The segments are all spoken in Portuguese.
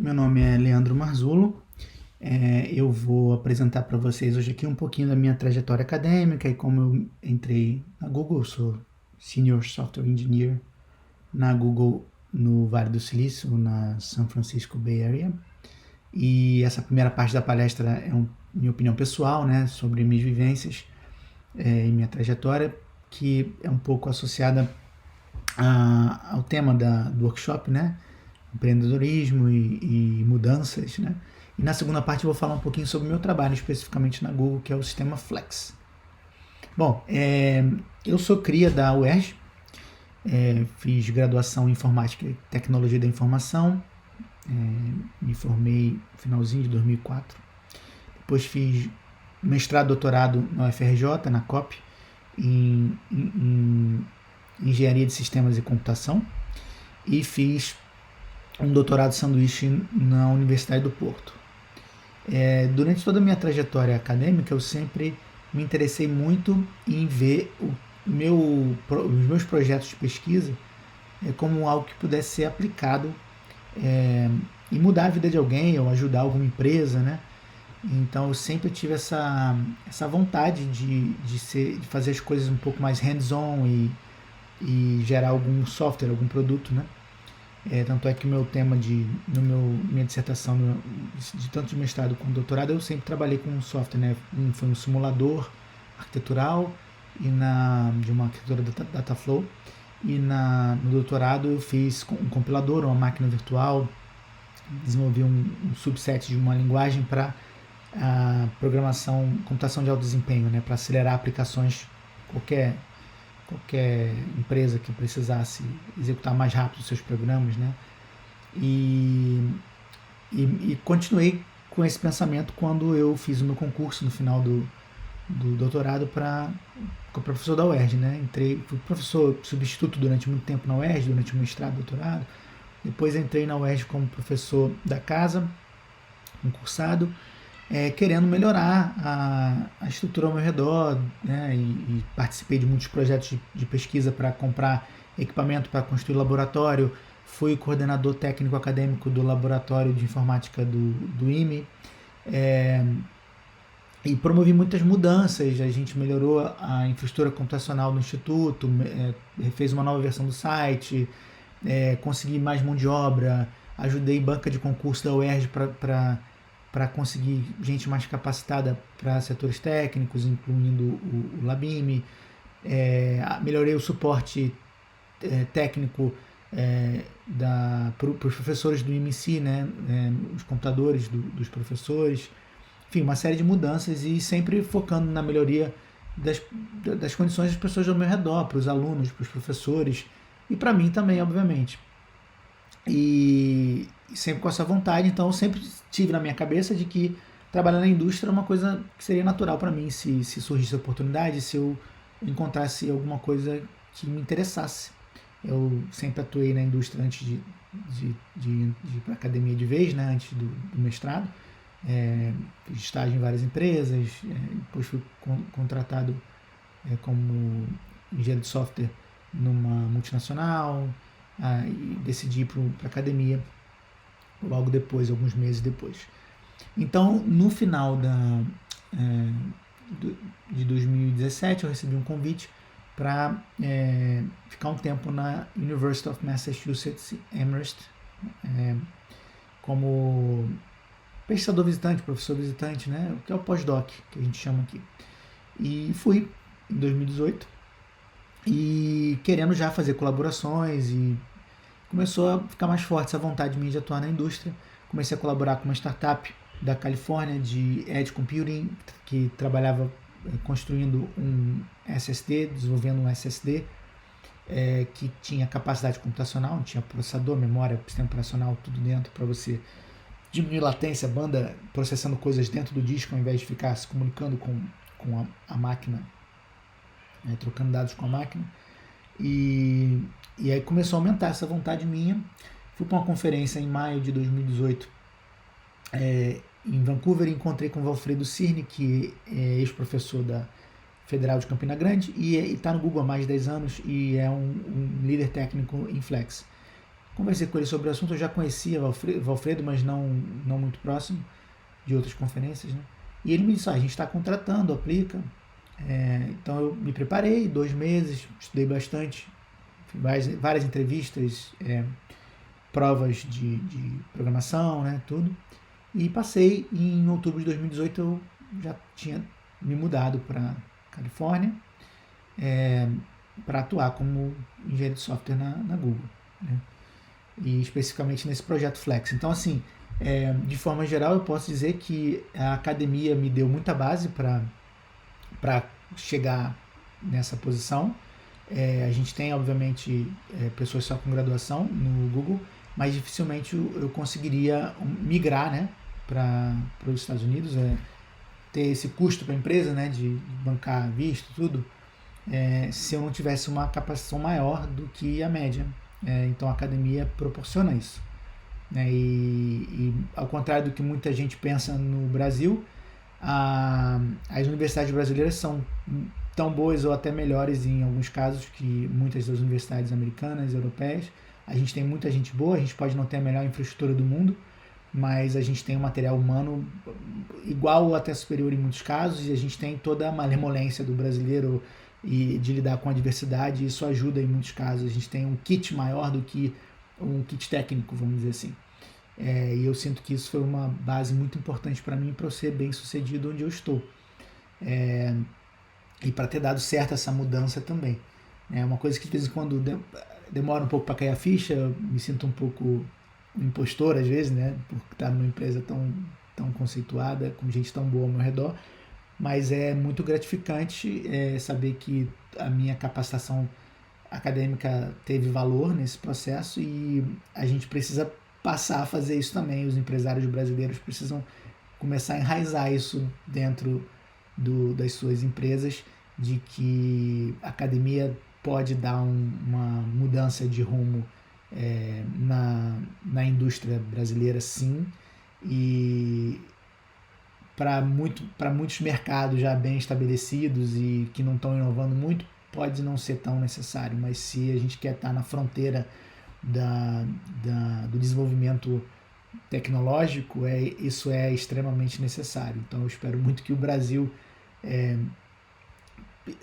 Meu nome é Leandro Marzullo. Eu vou apresentar para vocês hoje aqui um pouquinho da minha trajetória acadêmica e como eu entrei na Google. Eu sou Senior Software Engineer na Google no Vale do Silício, na San Francisco Bay Area. E essa primeira parte da palestra é minha opinião pessoal, né, sobre minhas vivências e minha trajetória, que é um pouco associada ao tema do workshop, né? Empreendedorismo e mudanças, né? E na segunda parte eu vou falar um pouquinho sobre o meu trabalho, especificamente na Google, que é o sistema Flex. Bom, eu sou cria da UERJ, fiz graduação em Informática e Tecnologia da Informação, me formei no finalzinho de 2004. Depois fiz mestrado e doutorado na UFRJ, na COP, em Engenharia de Sistemas e Computação, e fiz um doutorado sanduíche na Universidade do Porto. Durante toda a minha trajetória acadêmica, eu sempre me interessei muito em ver os meus projetos de pesquisa como algo que pudesse ser aplicado e mudar a vida de alguém ou ajudar alguma empresa, né? Então eu sempre tive essa vontade de fazer as coisas um pouco mais hands-on e gerar algum software, algum produto, né? Tanto é que o meu tema minha dissertação, de tanto de mestrado quanto doutorado, eu sempre trabalhei com software, né? Foi um simulador arquitetural de uma arquitetura Dataflow, e no doutorado eu fiz um compilador, uma máquina virtual, desenvolvi um subset de uma linguagem para computação de alto desempenho, né? Para acelerar aplicações, qualquer empresa que precisasse executar mais rápido os seus programas, né? E continuei com esse pensamento quando eu fiz o meu concurso no final do doutorado para professor da UERJ, né? Fui professor substituto durante muito tempo na UERJ, durante o mestrado e doutorado. Depois entrei na UERJ como professor da casa, concursado, querendo melhorar a estrutura ao meu redor, né? E participei de muitos projetos de pesquisa para comprar equipamento para construir laboratório. Fui coordenador técnico acadêmico do laboratório de informática do IME, e promovi muitas mudanças. A gente melhorou a infraestrutura computacional do instituto, fez uma nova versão do site, consegui mais mão de obra, ajudei banca de concurso da UERJ para conseguir gente mais capacitada para setores técnicos, incluindo o Labime. Melhorei o suporte técnico para os professores do IMC, né? Os computadores dos professores. Enfim, uma série de mudanças e sempre focando na melhoria das condições das pessoas ao meu redor, para os alunos, para os professores e para mim também, obviamente. E sempre com essa vontade, então eu sempre tive na minha cabeça de que trabalhar na indústria era uma coisa que seria natural para mim, se surgisse a oportunidade, se eu encontrasse alguma coisa que me interessasse. Eu sempre atuei na indústria antes de ir para a academia de vez, né, antes do mestrado. Fiz estágio em várias empresas, depois fui contratado como engenheiro de software numa multinacional, e decidi ir para a academia logo depois, alguns meses depois. Então, no final de 2017, eu recebi um convite para ficar um tempo na University of Massachusetts Amherst, como pesquisador visitante, professor visitante, né? Que é o pós-doc, que a gente chama aqui. E fui em 2018 e querendo já fazer colaborações, e começou a ficar mais forte essa vontade minha de atuar na indústria. Comecei a colaborar com uma startup da Califórnia de Edge Computing, que trabalhava construindo um SSD, desenvolvendo um SSD que tinha capacidade computacional, tinha processador, memória, sistema operacional, tudo dentro para você diminuir latência, banda processando coisas dentro do disco ao invés de ficar se comunicando com a máquina, trocando dados com a máquina. E aí começou a aumentar essa vontade minha. Fui para uma conferência em maio de 2018 em Vancouver e encontrei com o Valfredo Cirne, que é ex-professor da Federal de Campina Grande e está no Google há mais de 10 anos e é um líder técnico em Flex. Conversei com ele sobre o assunto, eu já conhecia Valfredo, mas não muito próximo de outras conferências, né? E ele me disse, a gente está contratando, aplica. Então eu me preparei, 2 meses, estudei bastante, várias entrevistas, provas de programação, né, tudo. E passei, e em outubro de 2018 eu já tinha me mudado para Califórnia para atuar como engenheiro de software na Google, né? E especificamente nesse projeto Flex. Então, assim, de forma geral, eu posso dizer que a academia me deu muita base para chegar nessa posição. A gente tem, obviamente, pessoas só com graduação no Google, mas dificilmente eu conseguiria migrar, né, para os Estados Unidos, ter esse custo para a empresa, né, de bancar visto, tudo, se eu não tivesse uma capacitação maior do que a média. Então a academia proporciona isso, né? E ao contrário do que muita gente pensa no Brasil, as universidades brasileiras são tão boas ou até melhores em alguns casos que muitas das universidades americanas, europeias. A gente tem muita gente boa, a gente pode não ter a melhor infraestrutura do mundo, mas a gente tem um material humano igual ou até superior em muitos casos, e a gente tem toda a malemolência do brasileiro e de lidar com a diversidade, e isso ajuda em muitos casos. A gente tem um kit maior do que um kit técnico, vamos dizer assim. E eu sinto que isso foi uma base muito importante para mim, para eu ser bem sucedido onde eu estou. E para ter dado certo essa mudança também. É uma coisa que de vez em quando demora um pouco para cair a ficha, eu me sinto um pouco um impostor às vezes, né, por estar numa empresa tão conceituada, com gente tão boa ao meu redor, mas é muito gratificante saber que a minha capacitação acadêmica teve valor nesse processo, e a gente precisa passar a fazer isso também. Os empresários brasileiros precisam começar a enraizar isso dentro das suas empresas, de que a academia pode dar uma mudança de rumo na indústria brasileira, sim, e para muitos mercados já bem estabelecidos e que não estão inovando muito, pode não ser tão necessário, mas se a gente quer estar na fronteira do desenvolvimento tecnológico, isso é extremamente necessário. Então eu espero muito que o Brasil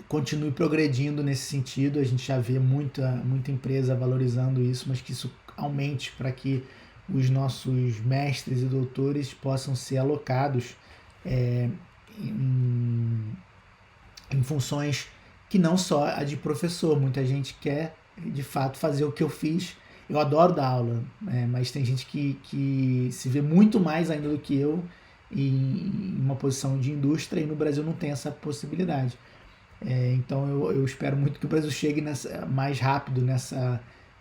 continue progredindo nesse sentido. A gente já vê muita empresa valorizando isso, mas que isso aumente para que os nossos mestres e doutores possam ser alocados em funções que não só a de professor. Muita gente quer de fato fazer o que eu fiz. Eu adoro dar aula, mas tem gente que se vê muito mais ainda do que eu em uma posição de indústria, e no Brasil não tem essa possibilidade. Então eu espero muito que o Brasil chegue mais rápido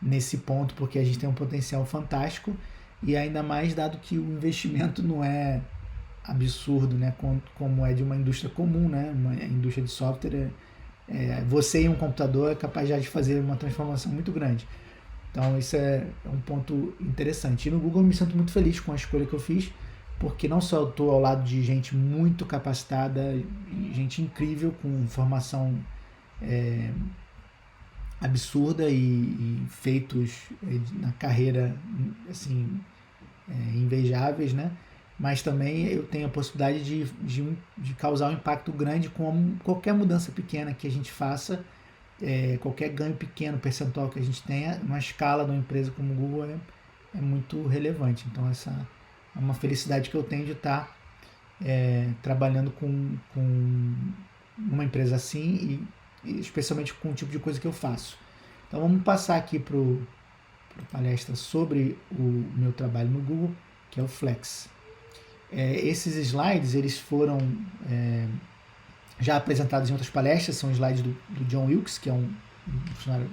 nesse ponto, porque a gente tem um potencial fantástico, e ainda mais dado que o investimento não é absurdo, né, como é de uma indústria comum, né? Uma indústria de software, você e um computador é capaz já de fazer uma transformação muito grande. Então isso é um ponto interessante. E no Google eu me sinto muito feliz com a escolha que eu fiz, porque não só eu estou ao lado de gente muito capacitada, gente incrível, com formação absurda e feitos na carreira assim, invejáveis, né? Mas também eu tenho a possibilidade de causar um impacto grande com qualquer mudança pequena que a gente faça, qualquer ganho pequeno, percentual que a gente tenha, uma escala de uma empresa como o Google é muito relevante. Então essa é uma felicidade que eu tenho de estar trabalhando com uma empresa assim, e especialmente com o tipo de coisa que eu faço. Então vamos passar aqui para a palestra sobre o meu trabalho no Google, que é o Flex. Esses slides eles foram já apresentados em outras palestras, são slides do John Wilkes, que é um funcionário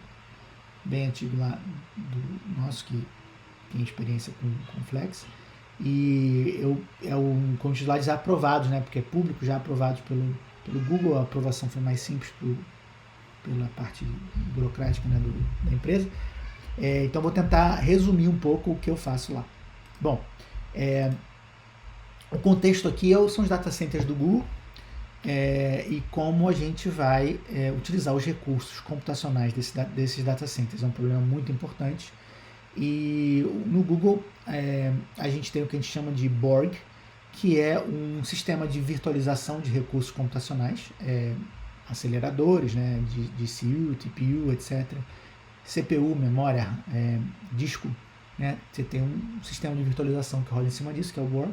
bem antigo lá do nosso, que tem experiência com Flex. E com os slides já aprovados, né, porque é público, já aprovados pelo Google. A aprovação foi mais simples pela parte burocrática, né, da empresa. Então vou tentar resumir um pouco o que eu faço lá. Bom, o contexto aqui são os data centers do Google, e como a gente vai utilizar os recursos computacionais desses data centers. É um problema muito importante, E no Google a gente tem o que a gente chama de Borg, que é um sistema de virtualização de recursos computacionais, aceleradores, né, de CPU, TPU, etc. CPU, memória, disco, né? Você tem um sistema de virtualização que roda em cima disso, que é o Borg,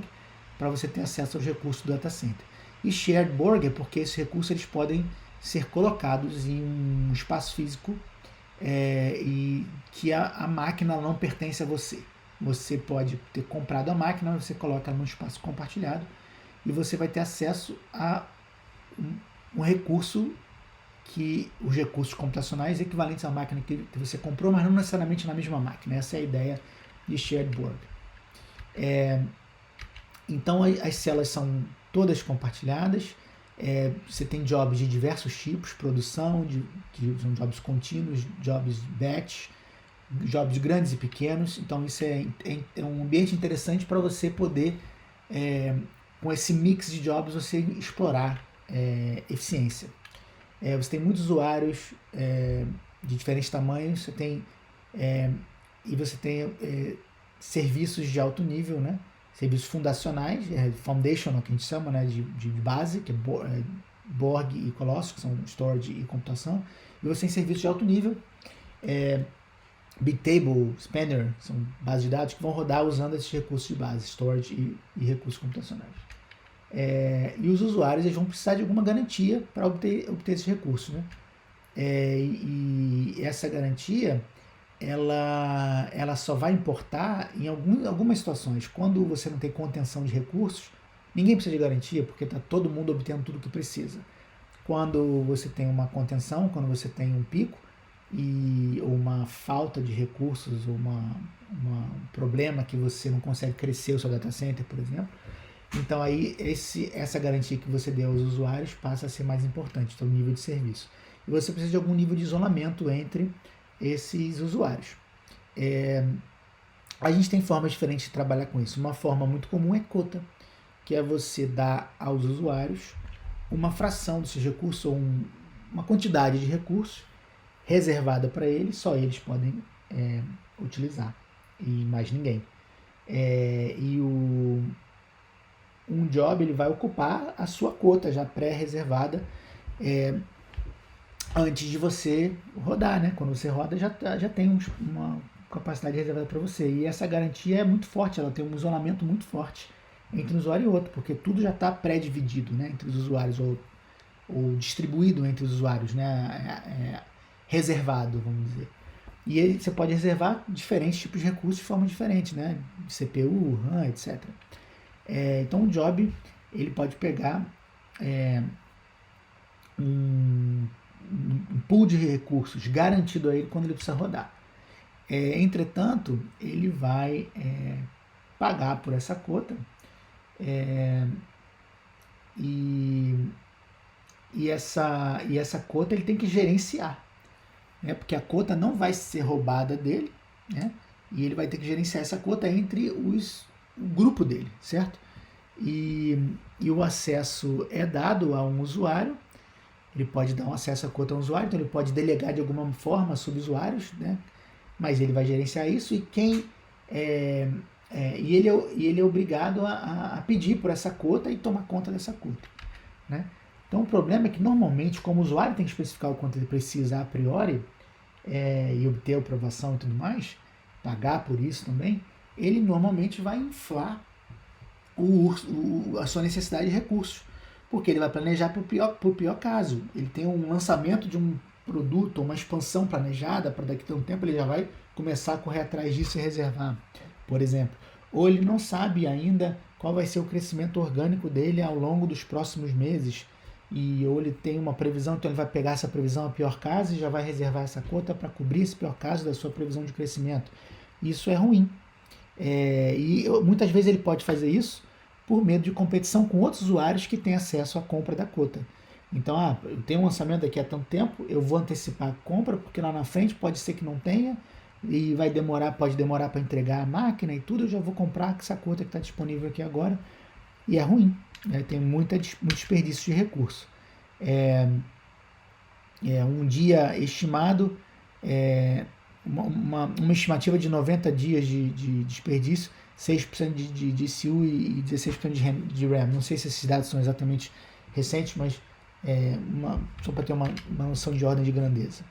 para você ter acesso aos recursos do data center. E Shared Borg é porque esses recursos eles podem ser colocados em um espaço físico e que a máquina não pertence a você. Você pode ter comprado a máquina, você coloca ela num espaço compartilhado e você vai ter acesso a um recurso que os recursos computacionais equivalentes à máquina que você comprou, mas não necessariamente na mesma máquina. Essa é a ideia de Shared Board. Então as células são todas compartilhadas. Você tem jobs de diversos tipos, produção, são jobs contínuos, jobs batch, jobs grandes e pequenos. Então isso é um ambiente interessante para você poder, com esse mix de jobs, você explorar eficiência. Você tem muitos usuários de diferentes tamanhos, você tem serviços de alto nível, né? Serviços fundacionais, foundational, que a gente chama, né? de base, que é Borg e Colossus, que são storage e computação. E você tem serviços de alto nível, Bigtable, Spanner, são bases de dados que vão rodar usando esses recursos de base, storage e recursos computacionais. E os usuários eles vão precisar de alguma garantia para obter esses recursos, né? E essa garantia ela só vai importar em algumas situações. Quando você não tem contenção de recursos, ninguém precisa de garantia porque está todo mundo obtendo tudo o que precisa. Quando você tem uma contenção, quando você tem um pico ou uma falta de recursos ou um problema que você não consegue crescer o seu data center, por exemplo, então aí essa garantia que você deu aos usuários passa a ser mais importante, então o nível de serviço. E você precisa de algum nível de isolamento entre esses usuários. A gente tem formas diferentes de trabalhar com isso. Uma forma muito comum é cota, que é você dar aos usuários uma fração desses recursos, ou uma quantidade de recursos reservada para eles, só eles podem utilizar, e mais ninguém. Um job ele vai ocupar a sua cota já pré-reservada antes de você rodar, né? Quando você roda já tem uma capacidade reservada para você, e essa garantia é muito forte, ela tem um isolamento muito forte entre um usuário e outro, porque tudo já está pré-dividido, né, entre os usuários, ou distribuído entre os usuários, né, reservado, vamos dizer. E aí você pode reservar diferentes tipos de recursos de forma diferente, né, CPU, RAM, etc. Então o job ele pode pegar um pool de recursos garantido a ele quando ele precisa rodar. Entretanto, ele vai pagar por essa cota e essa cota ele tem que gerenciar, né? Porque a cota não vai ser roubada dele, né? E ele vai ter que gerenciar essa cota entre o grupo dele, certo? E o acesso é dado a um usuário. Ele pode dar um acesso à cota a um usuário, então ele pode delegar de alguma forma sobre usuários, né? Mas ele vai gerenciar isso, e ele é obrigado a pedir por essa cota e tomar conta dessa cota, né? Então o problema é que normalmente, como o usuário tem que especificar o quanto ele precisa a priori e obter a aprovação e tudo mais, pagar por isso também, ele normalmente vai inflar a sua necessidade de recursos, porque ele vai planejar para o pior caso. Ele tem um lançamento de um produto, uma expansão planejada para daqui a um tempo, ele já vai começar a correr atrás disso e reservar, por exemplo. Ou ele não sabe ainda qual vai ser o crescimento orgânico dele ao longo dos próximos meses, ou ele tem uma previsão, então ele vai pegar essa previsão a pior caso e já vai reservar essa cota para cobrir esse pior caso da sua previsão de crescimento. Isso é ruim. E muitas vezes ele pode fazer isso por medo de competição com outros usuários que têm acesso à compra da cota. Então, eu tenho um lançamento daqui a tanto tempo, eu vou antecipar a compra, porque lá na frente pode ser que não tenha, e pode demorar para entregar a máquina e tudo, eu já vou comprar essa cota que está disponível aqui agora, e é ruim, né? Tem muito desperdício de recurso. Um dia estimado uma estimativa de 90 dias de desperdício, 6% de CPU e 16% de RAM. Não sei se esses dados são exatamente recentes, mas só para ter uma noção de ordem de grandeza.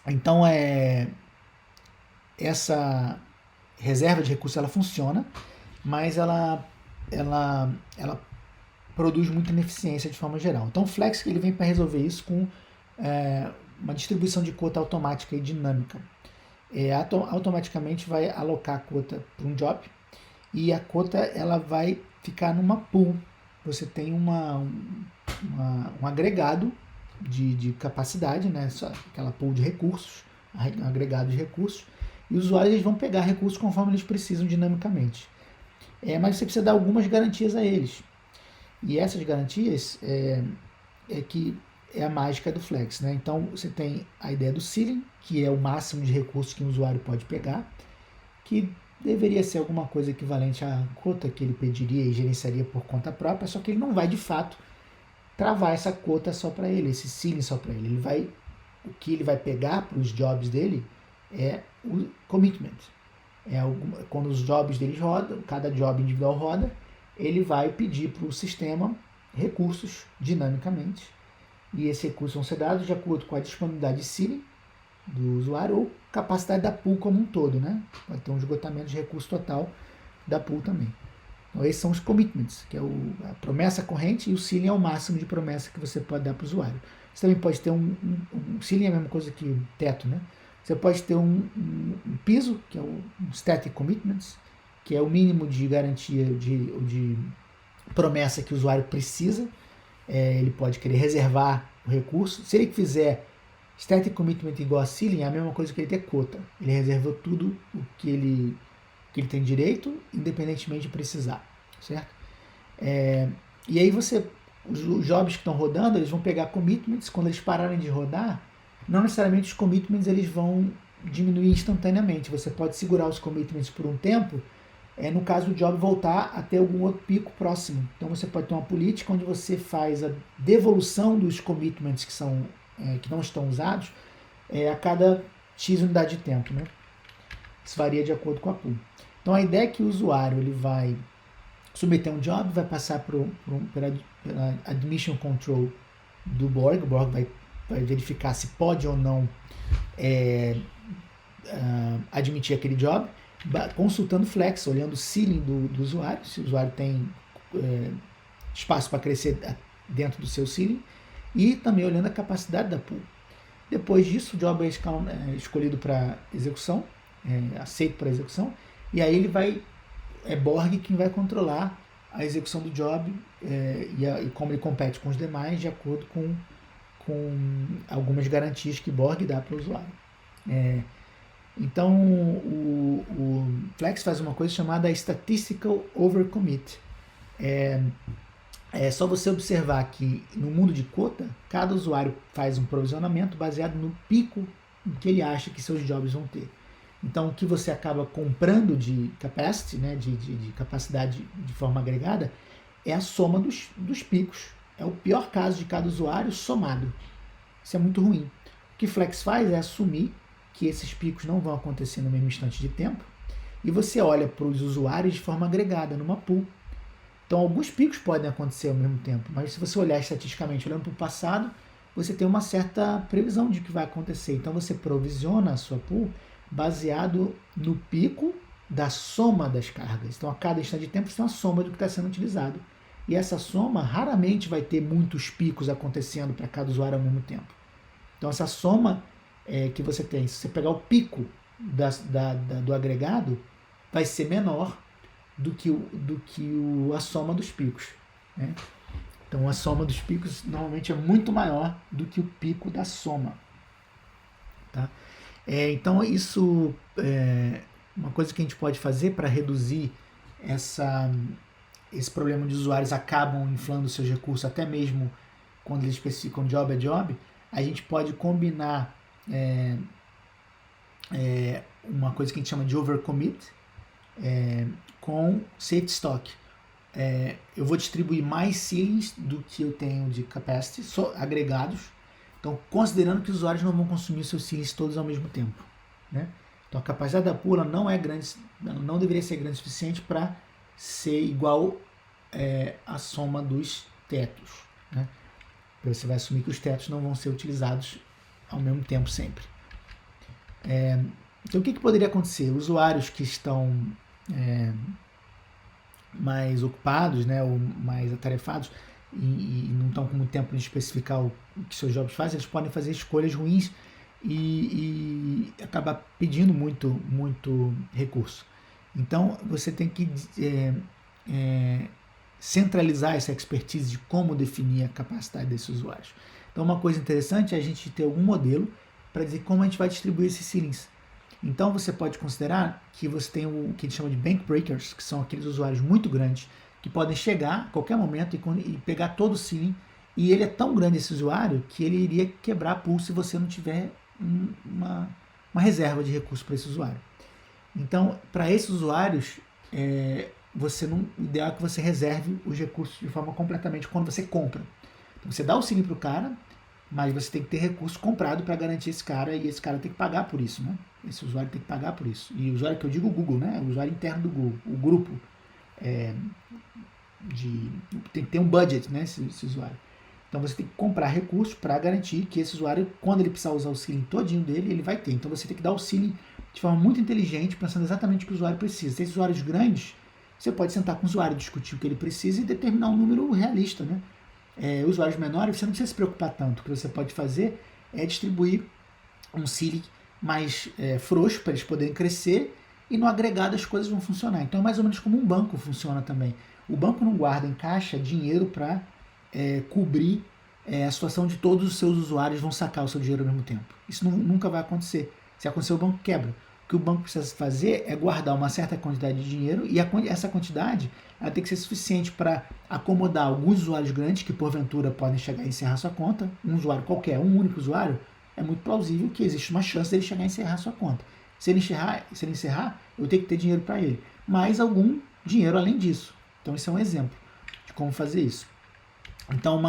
Então, essa reserva de recursos ela funciona, mas ela produz muita ineficiência de forma geral. Então, o Flex ele vem para resolver isso com uma distribuição de cota automática e dinâmica. Automaticamente vai alocar a cota para um job e a cota ela vai ficar numa pool. Você tem um agregado de capacidade, né? Aquela pool de recursos, agregado de recursos, e os usuários vão pegar recursos conforme eles precisam dinamicamente. Mas você precisa dar algumas garantias a eles. E essas garantias que é a mágica do Flex, né? Então você tem a ideia do ceiling, que é o máximo de recursos que um usuário pode pegar, que deveria ser alguma coisa equivalente à cota que ele pediria e gerenciaria por conta própria, só que ele não vai de fato travar essa cota só para ele, esse ceiling só para ele. O que ele vai pegar para os jobs dele é o commitment. Quando os jobs dele rodam, cada job individual roda, ele vai pedir para o sistema recursos dinamicamente, e esses recursos vão ser dados de acordo com a disponibilidade de ceiling do usuário ou capacidade da pool como um todo, né? Vai ter um esgotamento de recurso total da pool também. Então esses são os commitments, que é a promessa corrente, e o ceiling é o máximo de promessa que você pode dar para o usuário. Você também pode ter um ceiling é a mesma coisa que teto, né? Você pode ter um piso, que é o static commitments, que é o mínimo de garantia de promessa que o usuário precisa. Ele pode querer reservar o recurso. Se ele fizer static commitment igual a ceiling, é a mesma coisa que ele ter cota. Ele reservou tudo o que ele tem direito, independentemente de precisar, certo? E aí os jobs que estão rodando, eles vão pegar commitments. Quando eles pararem de rodar, não necessariamente os commitments eles vão diminuir instantaneamente. Você pode segurar os commitments por um tempo, no caso do job voltar a ter algum outro pico próximo. Então você pode ter uma política onde você faz a devolução dos commitments que não estão usados a cada X unidade de tempo, né? Isso varia de acordo com a pool. Então a ideia é que o usuário ele vai submeter um job, vai passar pela admission control do Borg. O Borg vai verificar se pode ou não admitir aquele job, consultando Flex, olhando o ceiling do usuário, se o usuário tem espaço para crescer dentro do seu ceiling, e também olhando a capacidade da pool. Depois disso, o job é escolhido para execução, aceito para execução, e aí Borg quem vai controlar a execução do job e como ele compete com os demais, de acordo com algumas garantias que Borg dá para o usuário. Então, o Flex faz uma coisa chamada Statistical Overcommit. É só você observar que no mundo de cota, cada usuário faz um provisionamento baseado no pico que ele acha que seus jobs vão ter. Então, o que você acaba comprando de capacity, né, de capacidade de forma agregada, é a soma dos picos. É o pior caso de cada usuário somado. Isso é muito ruim. O que Flex faz é assumir que esses picos não vão acontecer no mesmo instante de tempo, e você olha para os usuários de forma agregada, numa pool. Então, alguns picos podem acontecer ao mesmo tempo, mas se você olhar estatisticamente, olhando para o passado, você tem uma certa previsão de que vai acontecer. Então, você provisiona a sua pool baseado no pico da soma das cargas. Então, a cada instante de tempo, você tem uma soma do que está sendo utilizado. E essa soma raramente vai ter muitos picos acontecendo para cada usuário ao mesmo tempo. Então, essa soma que você tem, se você pegar o pico do agregado, vai ser menor do que a soma dos picos, né? Então a soma dos picos normalmente é muito maior do que o pico da soma, tá? Então isso é uma coisa que a gente pode fazer para reduzir esse problema de usuários acabam inflando seus recursos, até mesmo quando eles especificam job a job. A gente pode combinar uma coisa que a gente chama de overcommit com safety stock. Eu vou distribuir mais ceilings do que eu tenho de capacity agregados. Então, considerando que os usuários não vão consumir os seus ceilings todos ao mesmo tempo, né? Então, a capacidade da pool não é grande, não deveria ser grande o suficiente para ser igual à soma dos tetos, né? Você vai assumir que os tetos não vão ser utilizados ao mesmo tempo sempre. Então, o que poderia acontecer? Usuários que estão mais ocupados, né, ou mais atarefados e não estão com muito tempo de especificar o que seus jobs fazem, eles podem fazer escolhas ruins e acabar pedindo muito recurso. Então, você tem que centralizar essa expertise de como definir a capacidade desses usuários. Então, uma coisa interessante é a gente ter algum modelo para dizer como a gente vai distribuir esses ceilings. Então, você pode considerar que você tem o que a gente chama de bank breakers, que são aqueles usuários muito grandes que podem chegar a qualquer momento e pegar todo o ceiling, e ele é tão grande, esse usuário, que ele iria quebrar a pool se você não tiver uma reserva de recursos para esse usuário. Então, para esses usuários, o ideal é que você reserve os recursos de forma completamente quando você compra. Então, você dá o ceiling para o cara, mas você tem que ter recurso comprado para garantir esse cara, e esse cara tem que pagar por isso, né? Esse usuário tem que pagar por isso. E o usuário que eu digo, o Google, né? O usuário interno do Google, o grupo. Tem que ter um budget, né? Esse usuário. Então você tem que comprar recursos para garantir que esse usuário, quando ele precisar usar o ceiling todinho dele, ele vai ter. Então você tem que dar o ceiling de forma muito inteligente, pensando exatamente o que o usuário precisa. Se esses usuários grandes, você pode sentar com o usuário, discutir o que ele precisa e determinar um número realista, né? Usuários menores, você não precisa se preocupar tanto. O que você pode fazer é distribuir um ceiling mais frouxo para eles poderem crescer, e no agregado as coisas vão funcionar. Então é mais ou menos como um banco funciona também. O banco não guarda em caixa dinheiro para cobrir a situação de todos os seus usuários vão sacar o seu dinheiro ao mesmo tempo. Isso nunca vai acontecer. Se acontecer, o banco quebra. O que o banco precisa fazer é guardar uma certa quantidade de dinheiro, e essa quantidade ela tem que ser suficiente para acomodar alguns usuários grandes que porventura podem chegar e encerrar sua conta. Um usuário qualquer, um único usuário, é muito plausível que existe uma chance dele chegar e encerrar sua conta. Se ele encerrar, eu tenho que ter dinheiro para ele, mais algum dinheiro além disso. Então esse é um exemplo de como fazer isso. Então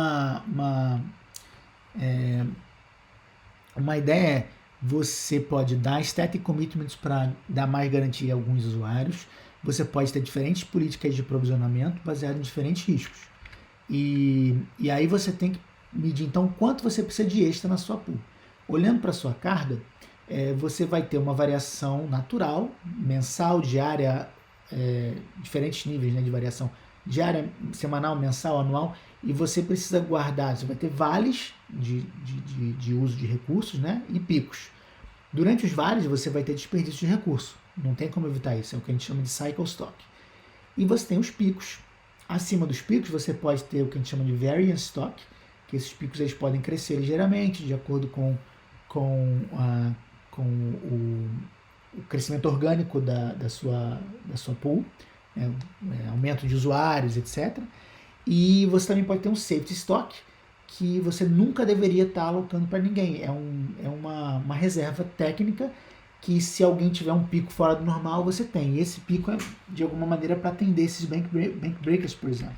uma ideia é: você pode dar static commitments para dar mais garantia a alguns usuários. Você pode ter diferentes políticas de provisionamento baseadas em diferentes riscos. E aí você tem que medir então quanto você precisa de extra na sua pool. Olhando para a sua carga, você vai ter uma variação natural, mensal, diária, diferentes níveis, né, de variação, diária, semanal, mensal, anual, e você precisa guardar, você vai ter vales de uso de recursos, né, e picos. Durante os vales você vai ter desperdício de recurso, não tem como evitar isso, é o que a gente chama de cycle stock. E você tem os picos. Acima dos picos você pode ter o que a gente chama de variance stock, que esses picos eles podem crescer ligeiramente de acordo com o crescimento orgânico da sua pool, aumento de usuários, etc. E você também pode ter um safety stock, que você nunca deveria estar alocando para ninguém. É uma reserva técnica que, se alguém tiver um pico fora do normal, você tem. E esse pico é, de alguma maneira, para atender esses bank breakers, por exemplo.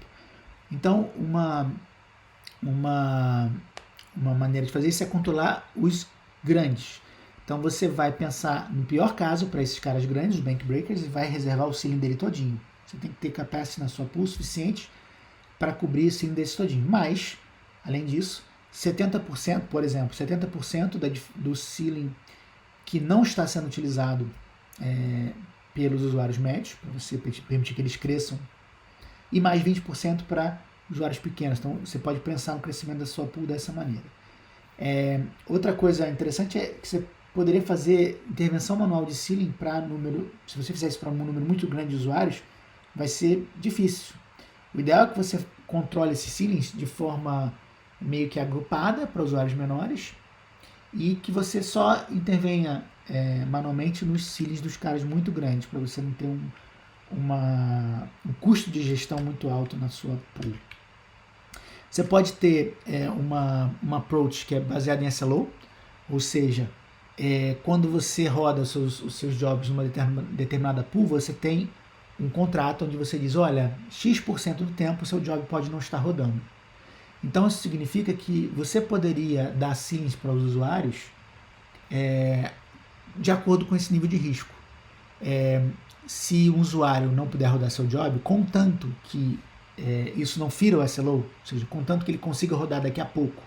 Então, uma maneira de fazer isso é controlar os grandes. Então você vai pensar no pior caso para esses caras grandes, os bank breakers, e vai reservar o ceiling dele todinho. Você tem que ter capacity na sua pool suficiente para cobrir o ceiling desse todinho. Mas, além disso, 70%, por exemplo, 70% do ceiling que não está sendo utilizado pelos usuários médios, para você permitir que eles cresçam, e mais 20% para usuários pequenos. Então você pode pensar no crescimento da sua pool dessa maneira. Outra coisa interessante é que você poderia fazer intervenção manual de ceiling para número. Se você fizer isso para um número muito grande de usuários, vai ser difícil. O ideal é que você controle esses ceilings de forma meio que agrupada para usuários menores, e que você só intervenha manualmente nos ceilings dos caras muito grandes, para você não ter um custo de gestão muito alto na sua pool. Você pode ter uma approach que é baseada em SLO, ou seja, quando você roda os seus jobs numa determinada pool, você tem um contrato onde você diz: olha, X% do tempo o seu job pode não estar rodando. Então isso significa que você poderia dar ceilings para os usuários de acordo com esse nível de risco. Se um usuário não puder rodar seu job, contanto que isso não fira o SLO, ou seja, contanto que ele consiga rodar daqui a pouco,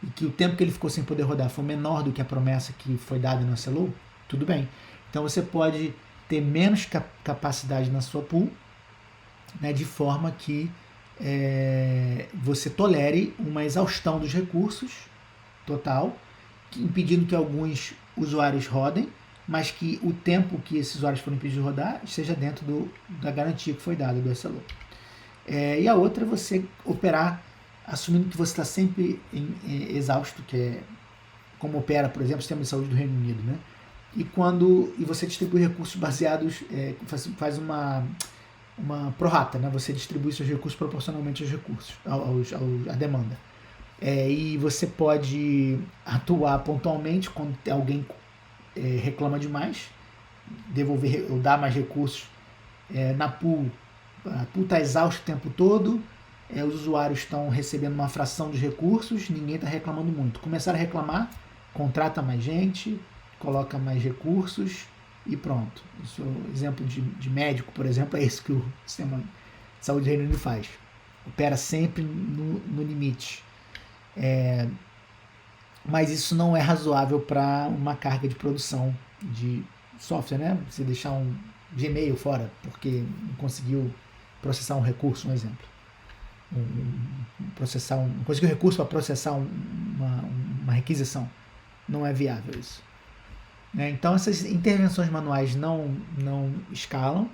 e que o tempo que ele ficou sem poder rodar foi menor do que a promessa que foi dada no SLO, tudo bem. Então você pode ter menos capacidade na sua pool, né, de forma que você tolere uma exaustão dos recursos total, impedindo que alguns usuários rodem, mas que o tempo que esses usuários foram impedidos de rodar esteja dentro da garantia que foi dada do SLO. E a outra é você operar assumindo que você está sempre exausto, que é como opera, por exemplo, o sistema de saúde do Reino Unido, né? E você distribui recursos baseados, faz uma prorata, né? Você distribui seus recursos proporcionalmente aos recursos, à demanda. E você pode atuar pontualmente quando alguém reclama demais, devolver ou dar mais recursos na pool. A pool está exausta o tempo todo, os usuários estão recebendo uma fração dos recursos, ninguém está reclamando muito. Começaram a reclamar, contrata mais gente, coloca mais recursos e pronto. Isso é um exemplo de médico, por exemplo, é isso que o sistema de saúde do Reino Unido faz. Opera sempre no limite. Mas isso não é razoável para uma carga de produção de software, né? Você deixar um Gmail fora porque não conseguiu processar um recurso, um exemplo. Não conseguiu recurso para processar uma requisição. Não é viável isso. Então essas intervenções manuais não escalam.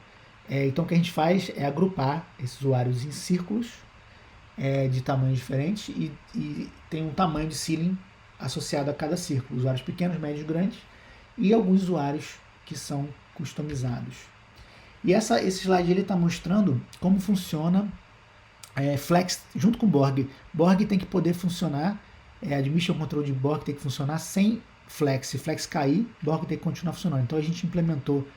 Então o que a gente faz é agrupar esses usuários em círculos de tamanhos diferentes e tem um tamanho de ceiling associado a cada círculo. Usuários pequenos, médios, grandes e alguns usuários que são customizados. E esse slide está mostrando como funciona Flex junto com Borg. Borg tem que poder funcionar, Admission Control de Borg tem que funcionar sem Flex. Se Flex cair, Borg tem que continuar funcionando. Então a gente implementou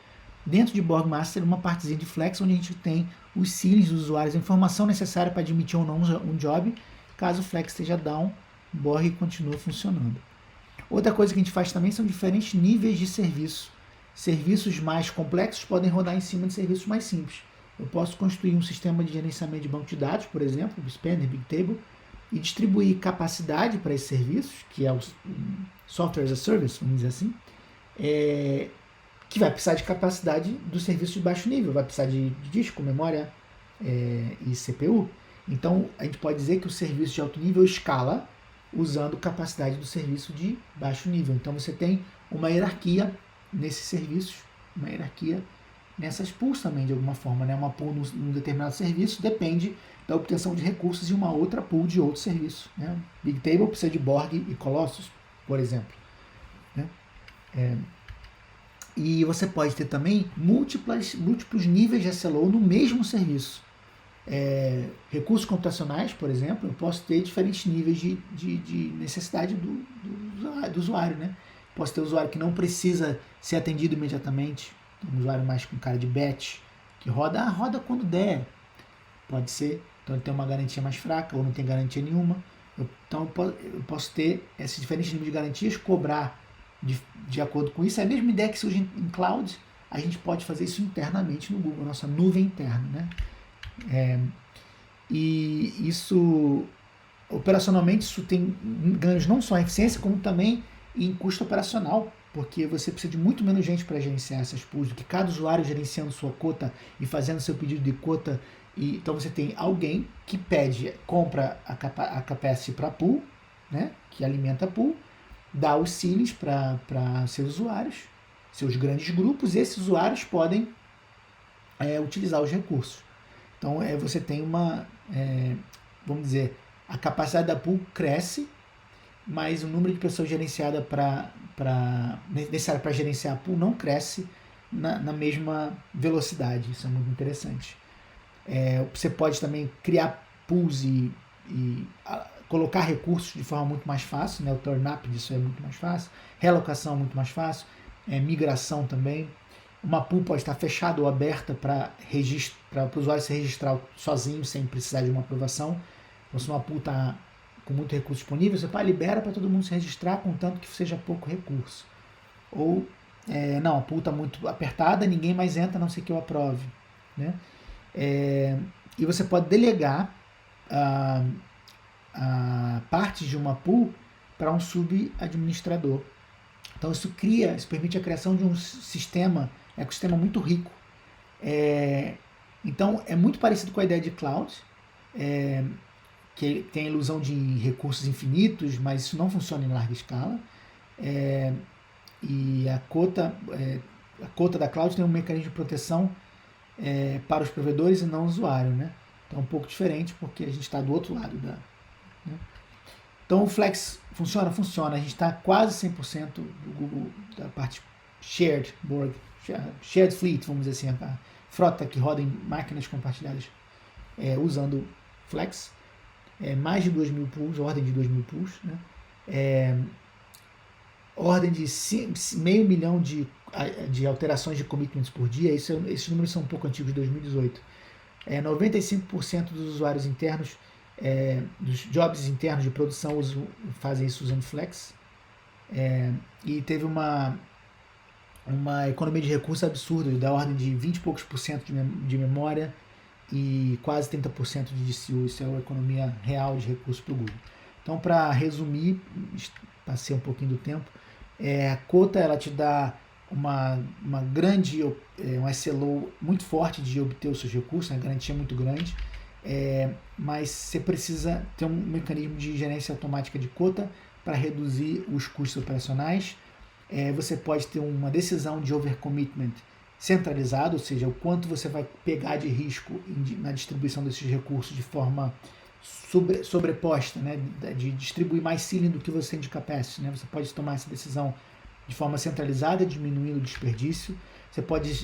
dentro de Borg Master uma partezinha de Flex, onde a gente tem os ceilings dos usuários, a informação necessária para admitir ou não um job. Caso o Flex esteja down, Borg continua funcionando. Outra coisa que a gente faz também são diferentes níveis de serviço. Serviços mais complexos podem rodar em cima de serviços mais simples. Eu posso construir um sistema de gerenciamento de banco de dados, por exemplo, o Spanner, Bigtable, e distribuir capacidade para esses serviços, que é o Software as a Service, vamos dizer assim, que vai precisar de capacidade dos serviços de baixo nível, vai precisar de disco, memória e CPU. Então, a gente pode dizer que o serviço de alto nível escala usando capacidade do serviço de baixo nível. Então, você tem uma hierarquia nesses serviços, uma hierarquia nessas pools também, de alguma forma, né? Uma pool num determinado serviço depende da obtenção de recursos de uma outra pool de outro serviço, né? Bigtable precisa de Borg e Colossus, por exemplo, né? E você pode ter também múltiplos níveis de SLO no mesmo serviço. Recursos computacionais, por exemplo, eu posso ter diferentes níveis de necessidade do usuário, né? Posso ter um usuário que não precisa ser atendido imediatamente, um usuário mais com cara de batch, que roda quando der, pode ser. Então ele tem uma garantia mais fraca ou não tem garantia nenhuma. Então eu posso ter esses diferentes níveis de garantias, cobrar de acordo com isso. É a mesma ideia que se usa em cloud, a gente pode fazer isso internamente no Google, nossa nuvem interna, né? E isso, operacionalmente, isso tem ganhos não só em eficiência, como também em custo operacional, porque você precisa de muito menos gente para gerenciar essas pools, do que cada usuário gerenciando sua cota e fazendo seu pedido de cota. Então você tem alguém que compra a capacity para a pool, né, que alimenta a pool, dá os ceilings para seus usuários, seus grandes grupos, e esses usuários podem utilizar os recursos. Então você tem vamos dizer, a capacidade da pool cresce, mas o número de pessoas gerenciada necessário para gerenciar a pool não cresce na mesma velocidade. Isso é muito interessante. Você pode também criar pools e colocar recursos de forma muito mais fácil, né? O turn-up disso é muito mais fácil, realocação muito mais fácil, migração também. Uma pool pode estar fechada ou aberta para o usuário se registrar sozinho, sem precisar de uma aprovação. Ou se uma pool está com muito recurso disponível, você libera para todo mundo se registrar, contanto que seja pouco recurso. Ou, não, a pool está muito apertada, ninguém mais entra, a não ser que eu aprove. Né? E você pode delegar a parte de uma pool para um subadministrador. Então isso permite a criação de um ecossistema muito rico. Então é muito parecido com a ideia de cloud, que tem a ilusão de recursos infinitos, mas isso não funciona em larga escala. E a cota da cloud tem um mecanismo de proteção para os provedores e não o usuário, né? Então é um pouco diferente porque a gente está do outro lado né? Então o Flex funciona? Funciona. A gente está quase 100% do Google, da parte shared fleet, vamos dizer assim, a frota que roda em máquinas compartilhadas usando Flex. Mais de 2.000 pools, ordem de 2.000 pools, né? Ordem de 500 mil de alterações de commitments por dia. Esses números são um pouco antigos, de 2018. 95% dos usuários internos, dos jobs internos de produção fazem isso usando Flex. E teve uma economia de recursos absurda, da ordem de 20 e poucos por cento de memória e quase 30% de DCU. Isso é a economia real de recursos para o Google. Então, para resumir, passei um pouquinho do tempo, a cota ela te dá uma grande, um SLO muito forte de obter os seus recursos, uma garantia muito grande, mas você precisa ter um mecanismo de gerência automática de cota para reduzir os custos operacionais. Você pode ter uma decisão de overcommitment centralizado, ou seja, o quanto você vai pegar de risco na distribuição desses recursos de forma sobreposta, né, de distribuir mais ceiling do que você tem de capacity. Né? Você pode tomar essa decisão de forma centralizada, diminuindo o desperdício. Você pode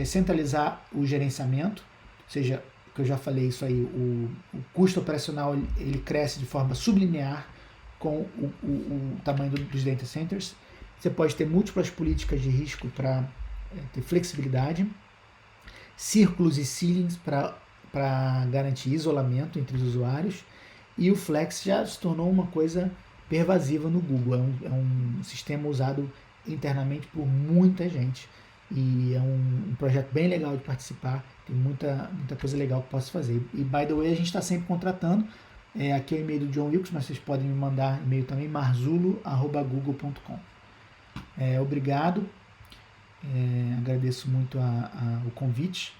centralizar o gerenciamento, ou seja, que eu já falei isso aí, o custo operacional ele cresce de forma sublinear com o tamanho dos data centers. Você pode ter múltiplas políticas de risco para ter flexibilidade, círculos e ceilings para garantir isolamento entre os usuários, e o Flex já se tornou uma coisa pervasiva no Google. É um sistema usado internamente por muita gente e é um projeto bem legal de participar. Tem muita coisa legal que posso fazer. E, by the way, a gente está sempre contratando. Aqui é o e-mail do John Wilkes, mas vocês podem me mandar e-mail também, marzulo@google.com. Obrigado. Agradeço muito o convite.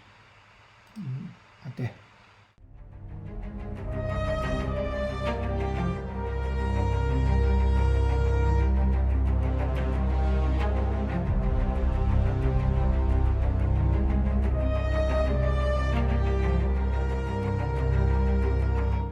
Até.